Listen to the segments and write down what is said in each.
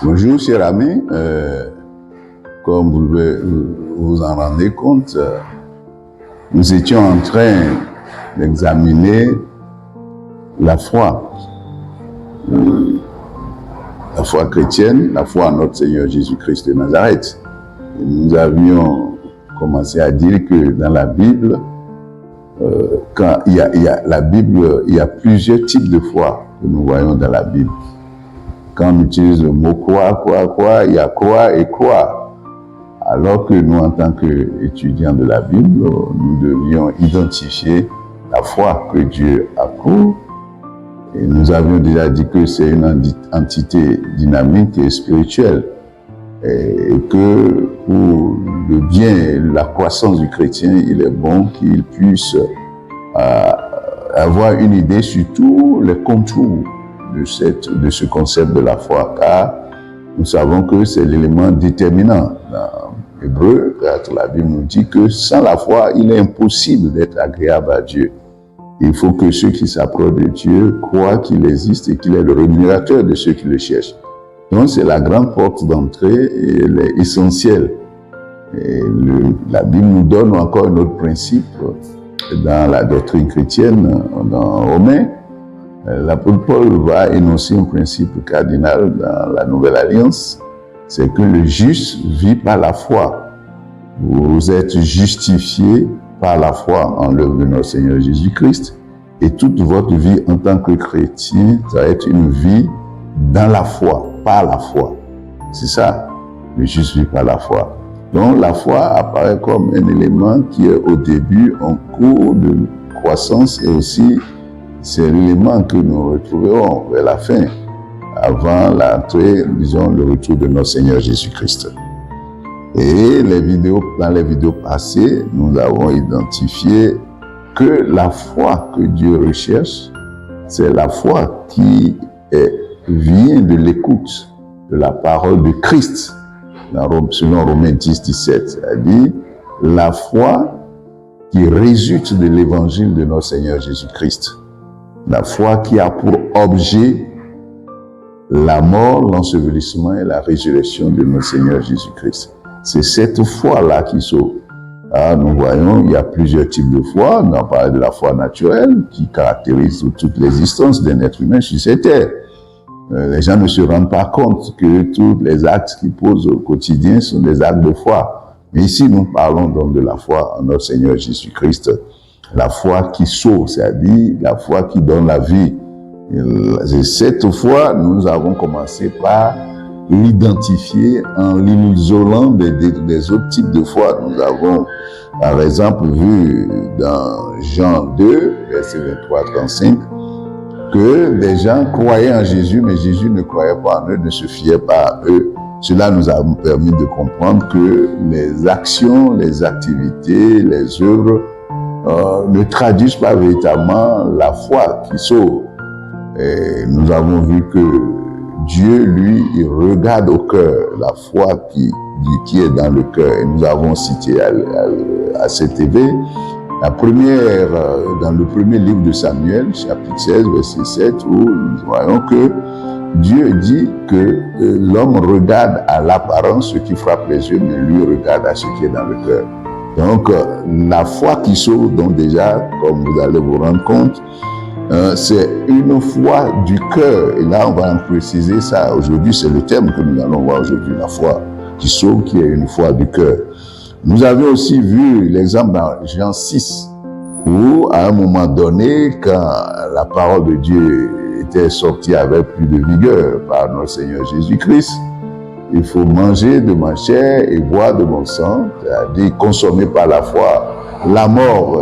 Bonjour, chers amis. Comme vous vous en rendez compte, nous étions en train d'examiner la foi. La foi chrétienne, la foi en notre Seigneur Jésus-Christ de Nazareth. Et nous avions commencé à dire que dans la Bible, quand il y a plusieurs types de foi que nous voyons dans la Bible. Quand on utilise le mot croire, il y a croire et croire. Alors que nous, en tant qu'étudiants de la Bible, nous devions identifier la foi que Dieu a pour. Et nous avions déjà dit que c'est une entité dynamique et spirituelle. Et que pour le bien et la croissance du chrétien, il est bon qu'il puisse avoir une idée sur tous les contours de ce concept de la foi, car nous savons que c'est l'élément déterminant. Dans Hébreux, la Bible nous dit que sans la foi, il est impossible d'être agréable à Dieu. Il faut que ceux qui s'approchent de Dieu croient qu'il existe et qu'il est le rémunérateur de ceux qui le cherchent. Donc c'est la grande porte d'entrée et elle est essentielle. Et la Bible nous donne encore un autre principe dans la doctrine chrétienne, dans Romains. L'apôtre Paul va énoncer un principe cardinal dans la Nouvelle Alliance, c'est que le juste vit par la foi. Vous êtes justifiés par la foi en l'œuvre de notre Seigneur Jésus-Christ, et toute votre vie en tant que chrétien, ça va être une vie dans la foi, par la foi. C'est ça, le juste vit par la foi. Donc la foi apparaît comme un élément qui est au début en cours de croissance et aussi c'est l'élément que nous retrouverons vers la fin, avant l'entrée, disons, le retour de notre Seigneur Jésus-Christ. Et dans les vidéos passées, nous avons identifié que la foi que Dieu recherche, c'est la foi qui vient de l'écoute de la parole de Christ, selon Romains 10, 17, c'est-à-dire la foi qui résulte de l'évangile de notre Seigneur Jésus-Christ. La foi qui a pour objet la mort, l'ensevelissement et la résurrection de notre Seigneur Jésus-Christ. C'est cette foi-là qui sauve. Alors, nous voyons, il y a plusieurs types de foi. On a parlé de la foi naturelle qui caractérise toute l'existence d'un être humain sur cette terre. Les gens ne se rendent pas compte que tous les actes qu'ils posent au quotidien sont des actes de foi. Mais ici, nous parlons donc de la foi en notre Seigneur Jésus-Christ. La foi qui sauve, c'est-à-dire la foi qui donne la vie. Et cette foi, nous avons commencé par l'identifier en l'isolant des autres types de foi. Nous avons, par exemple, vu dans Jean 2, verset 23-35, que les gens croyaient en Jésus, mais Jésus ne croyait pas en eux, ne se fiait pas à eux. Cela nous a permis de comprendre que les actions, les activités, les œuvres ne traduisent pas véritablement la foi qui sauve. Et nous avons vu que Dieu, lui, il regarde au cœur, la foi qui est dans le cœur. Et nous avons cité à cet éveil la première, dans le premier livre de Samuel, chapitre 16, verset 7, où nous voyons que Dieu dit que l'homme regarde à l'apparence ce qui frappe les yeux, mais lui regarde à ce qui est dans le cœur. Donc, la foi qui sauve, donc déjà, comme vous allez vous rendre compte, c'est une foi du cœur. Et là, on va en préciser ça. Aujourd'hui, c'est le thème que nous allons voir aujourd'hui, la foi qui sauve, qui est une foi du cœur. Nous avions aussi vu l'exemple dans Jean 6, où, à un moment donné, quand la parole de Dieu était sortie avec plus de vigueur par notre Seigneur Jésus-Christ, il faut manger de ma chair et boire de mon sang, c'est-à-dire consommer par la foi la mort,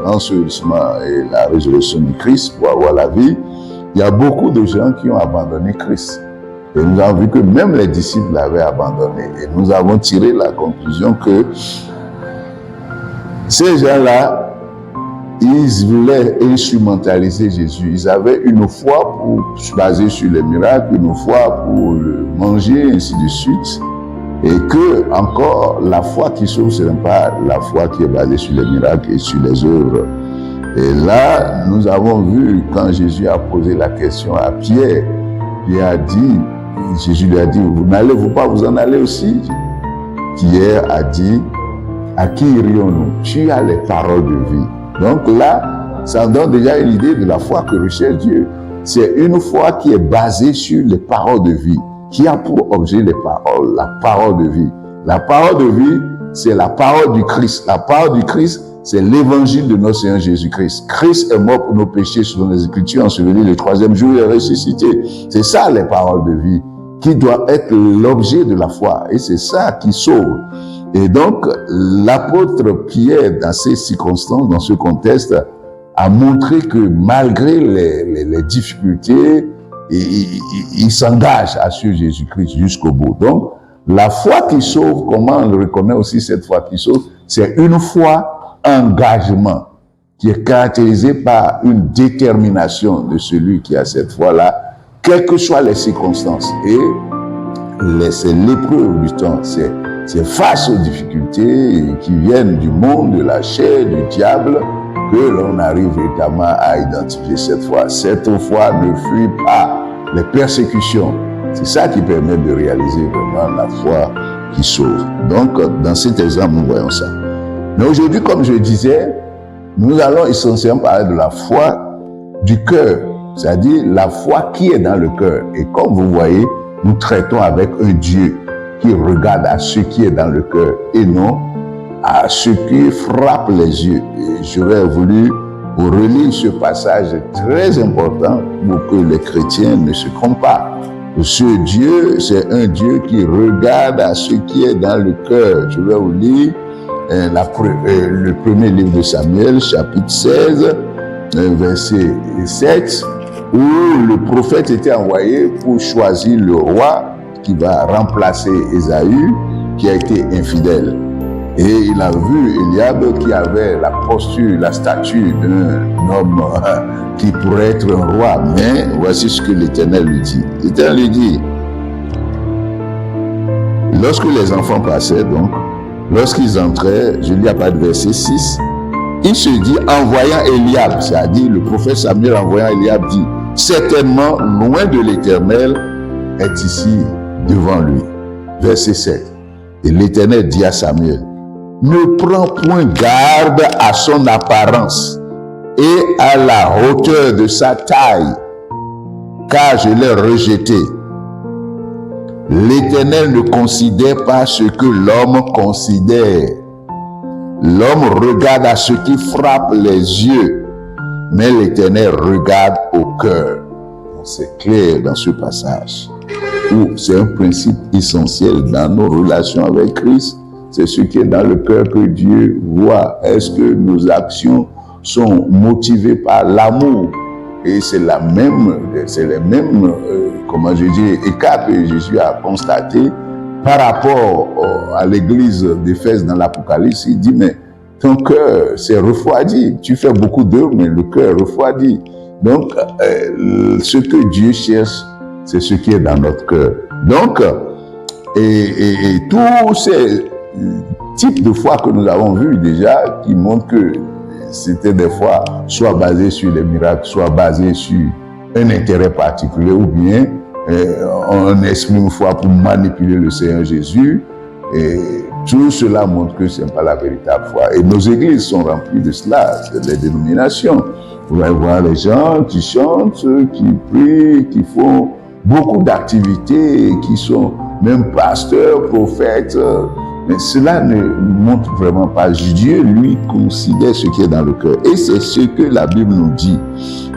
l'ensevelissement et la résurrection du Christ pour avoir la vie. Il y a beaucoup de gens qui ont abandonné Christ. Et nous avons vu que même les disciples l'avaient abandonné. Et nous avons tiré la conclusion que ces gens-là, ils voulaient instrumentaliser Jésus. Ils avaient une foi basée sur les miracles, une foi pour le manger, ainsi de suite. Et que, encore, la foi qui sauve, ce n'est pas la foi qui est basée sur les miracles et sur les œuvres. Et là, nous avons vu, quand Jésus a posé la question à Pierre, Pierre a dit, Jésus lui a dit, vous n'allez-vous pas vous en aller aussi? Pierre a dit, à qui irions-nous? Tu as les paroles de vie. Donc là, ça donne déjà une idée de la foi que recherche Dieu. C'est une foi qui est basée sur les paroles de vie, qui a pour objet les paroles, la parole de vie. La parole de vie, c'est la parole du Christ. La parole du Christ, c'est l'évangile de notre Seigneur Jésus-Christ. Christ est mort pour nos péchés selon les Écritures, enseveli le troisième jour, il est ressuscité. C'est ça les paroles de vie, qui doivent être l'objet de la foi. Et c'est ça qui sauve. Et donc, l'apôtre Pierre, dans ces circonstances, dans ce contexte, a montré que malgré les difficultés, il s'engage à suivre Jésus-Christ jusqu'au bout. Donc, la foi qui sauve, comment on le reconnaît aussi cette foi qui sauve? C'est une foi engagement qui est caractérisée par une détermination de celui qui a cette foi-là, quelles que soient les circonstances. Et c'est l'épreuve du temps, c'est face aux difficultés qui viennent du monde, de la chair, du diable, que l'on arrive véritablement à identifier cette foi. Cette foi ne fuit pas les persécutions. C'est ça qui permet de réaliser vraiment la foi qui sauve. Donc, dans cet exemple, nous voyons ça. Mais aujourd'hui, comme je disais, nous allons essentiellement parler de la foi du cœur, c'est-à-dire la foi qui est dans le cœur. Et comme vous voyez, nous traitons avec un Dieu qui regarde à ce qui est dans le cœur et non à ce qui frappe les yeux. Et j'aurais voulu vous relire ce passage très important pour que les chrétiens ne se trompent pas. Ce Dieu, c'est un Dieu qui regarde à ce qui est dans le cœur. Je vais vous lire le premier livre de Samuel, chapitre 16, verset 7, où le prophète était envoyé pour choisir le roi qui va remplacer Ésaü, qui a été infidèle. Et il a vu Eliab qui avait la posture, la stature d'un homme qui pourrait être un roi. Mais voici ce que l'Éternel lui dit. L'Éternel lui dit, lorsque les enfants passaient, donc, lorsqu'ils entraient, je lis à partir du verset 6, il se dit, en voyant Eliab, c'est-à-dire le prophète Samuel en voyant Eliab dit, certainement, loin de l'Éternel est ici devant lui. Verset 7. Et l'Éternel dit à Samuel, ne prends point garde à son apparence et à la hauteur de sa taille, car je l'ai rejeté. L'Éternel ne considère pas ce que l'homme considère. L'homme regarde à ce qui frappe les yeux, mais l'Éternel regarde au cœur. C'est clair dans ce passage, où c'est un principe essentiel dans nos relations avec Christ. C'est ce qui est dans le cœur que Dieu voit. Est-ce que nos actions sont motivées par l'amour? Et c'est les mêmes, comment je dis, écarts que Jésus a constaté par rapport à l'église d'Éphèse dans l'Apocalypse. Il dit, mais ton cœur s'est refroidi. Tu fais beaucoup d'œuvres, mais le cœur est refroidi. Donc, ce que Dieu cherche, c'est ce qui est dans notre cœur. Donc, et tous ces types de foi que nous avons vus déjà, qui montrent que c'était des fois soit basées sur les miracles, soit basées sur un intérêt particulier, ou bien on exprime une foi pour manipuler le Seigneur Jésus. Et tout cela montre que ce n'est pas la véritable foi. Et nos églises sont remplies de cela, c'est les dénominations. Vous allez voir les gens qui chantent, qui prient, qui font beaucoup d'activités, qui sont même pasteurs, prophètes. Mais cela ne montre vraiment pas. Dieu, lui, considère ce qui est dans le cœur. Et c'est ce que la Bible nous dit.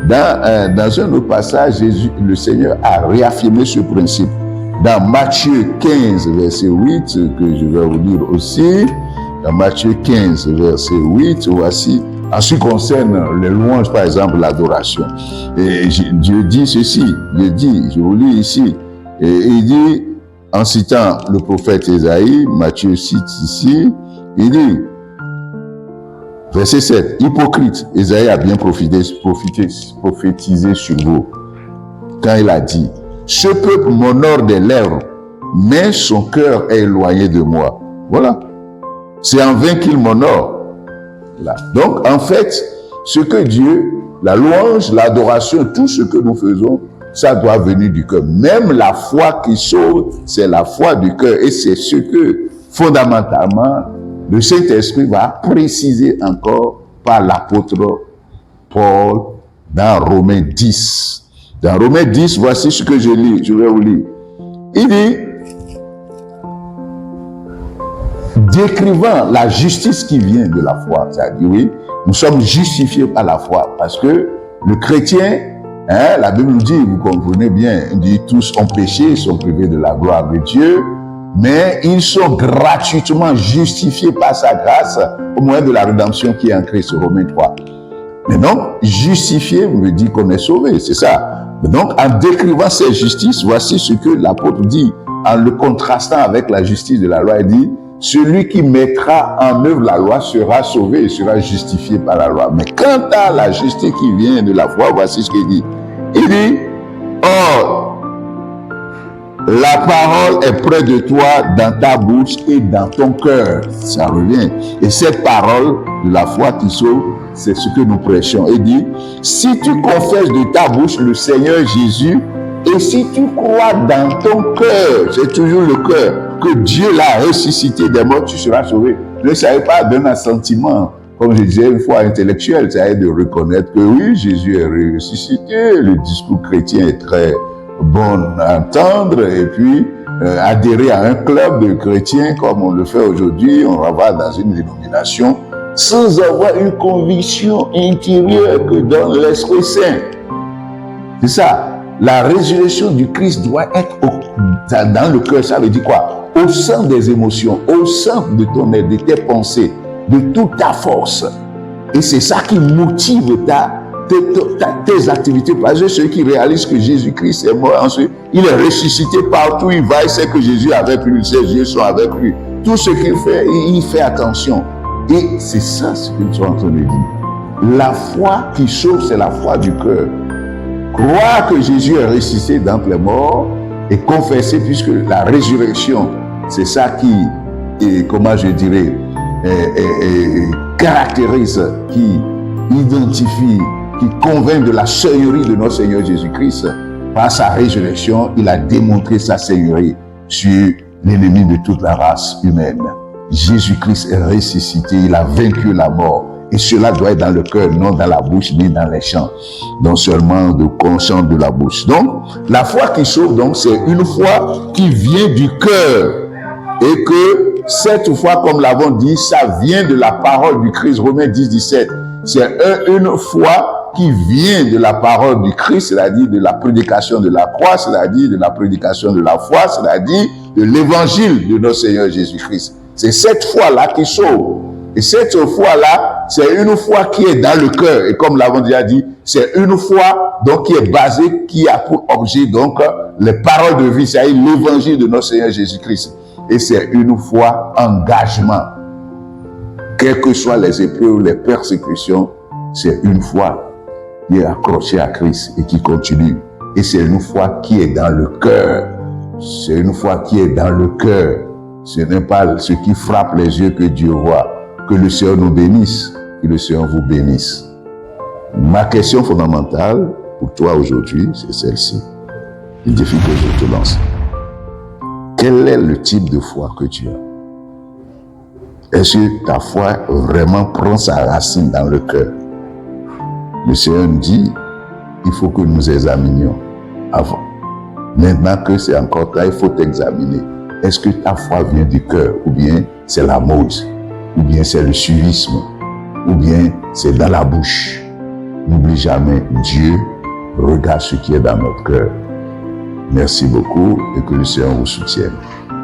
Dans un autre passage, le Seigneur a réaffirmé ce principe. Dans Matthieu 15, verset 8, que je vais vous lire aussi. Dans Matthieu 15, verset 8, voici. En ce qui concerne les louanges, par exemple, l'adoration. Et Dieu dit ceci. Je vous lis ici. Et il dit, en citant le prophète Ésaïe, Matthieu cite ici, il dit, verset 7, hypocrite, Ésaïe a bien prophétisé sur vous, quand il a dit, ce peuple m'honore des lèvres, mais son cœur est éloigné de moi. Voilà. C'est en vain qu'il m'honore. Là. Donc, en fait, ce que Dieu, la louange, l'adoration, tout ce que nous faisons, ça doit venir du cœur. Même la foi qui sauve, c'est la foi du cœur. Et c'est ce que, fondamentalement, le Saint-Esprit va préciser encore par l'apôtre Paul dans Romains 10. Dans Romains 10, voici ce que je lis. Je vais vous lire. Il dit, décrivant la justice qui vient de la foi, c'est-à-dire, oui, nous sommes justifiés par la foi, parce que le chrétien, la Bible nous dit, vous comprenez bien, il dit, tous ont péché, ils sont privés de la gloire de Dieu, mais ils sont gratuitement justifiés par sa grâce au moyen de la rédemption qui est en Christ, Romains 3. Mais donc, justifié me dit qu'on est sauvé, c'est ça. Mais donc, en décrivant cette justice, voici ce que l'apôtre dit, en le contrastant avec la justice de la loi, il dit, celui qui mettra en œuvre la loi sera sauvé et sera justifié par la loi. Mais quant à la justice qui vient de la foi, voici ce qu'il dit. Il dit, or, la parole est près de toi, dans ta bouche et dans ton cœur. Ça revient. Et cette parole de la foi qui sauve, c'est ce que nous prêchons. Il dit, si tu confesses de ta bouche le Seigneur Jésus, et si tu crois dans ton cœur, c'est toujours le cœur, que Dieu l'a ressuscité des morts, tu seras sauvé. Ne savez pas d'un assentiment, comme je disais une fois intellectuel, ça aide de reconnaître que oui, Jésus est ressuscité, le discours chrétien est très bon à entendre, et puis adhérer à un club de chrétiens comme on le fait aujourd'hui, on va dans une dénomination, sans avoir une conviction intérieure que donne l'Esprit Saint. C'est ça. La résurrection du Christ doit être dans le cœur. Ça veut dire quoi? Au centre des émotions, au centre de ton être, de tes pensées, de toute ta force. Et c'est ça qui motive tes activités. Parce que ceux qui réalisent que Jésus-Christ est mort, ensuite, il est ressuscité partout où il va, il sait que Jésus est avec lui, ses yeux sont avec lui. Tout ce qu'il fait, il fait attention. Et c'est ça ce que nous sommes en train de dire. La foi qui sauve, c'est la foi du cœur. Croire que Jésus est ressuscité d'entre les morts et confesser, puisque la résurrection, c'est ça qui, comment je dirais, caractérise, qui identifie, qui convainc de la seigneurie de notre Seigneur Jésus-Christ. Par sa résurrection, il a démontré sa seigneurie sur l'ennemi de toute la race humaine. Jésus-Christ est ressuscité, il a vaincu la mort. Et cela doit être dans le cœur, non dans la bouche, ni dans les chants. Non seulement de conscience de la bouche. Donc, la foi qui sauve, donc, c'est une foi qui vient du cœur. Et que cette foi, comme l'avons dit, ça vient de la parole du Christ. Romains 10, 17. C'est une foi qui vient de la parole du Christ, c'est-à-dire de la prédication de la croix, c'est-à-dire de la prédication de la foi, c'est-à-dire de l'évangile de notre Seigneur Jésus-Christ. C'est cette foi-là qui sauve. Et cette foi-là, c'est une foi qui est dans le cœur. Et comme l'avons déjà dit, c'est une foi donc qui est basée, qui a pour objet donc les paroles de vie, c'est-à-dire l'évangile de notre Seigneur Jésus-Christ. Et c'est une foi engagement. Quelles que soient les épreuves, les persécutions, c'est une foi qui est accrochée à Christ et qui continue. Et c'est une foi qui est dans le cœur. C'est une foi qui est dans le cœur. Ce n'est pas ce qui frappe les yeux que Dieu voit. Que le Seigneur nous bénisse, que le Seigneur vous bénisse. Ma question fondamentale pour toi aujourd'hui, c'est celle-ci. Le défi que je te lance. Quel est le type de foi que tu as? Est-ce que ta foi vraiment prend sa racine dans le cœur? Le Seigneur nous dit, il faut que nous examinions avant. Maintenant que c'est encore là, il faut t'examiner. Est-ce que ta foi vient du cœur, ou bien c'est la mode, ou bien c'est le suivisme, ou bien c'est dans la bouche? N'oublie jamais, Dieu regarde ce qui est dans notre cœur. Merci beaucoup et que le Seigneur vous soutienne.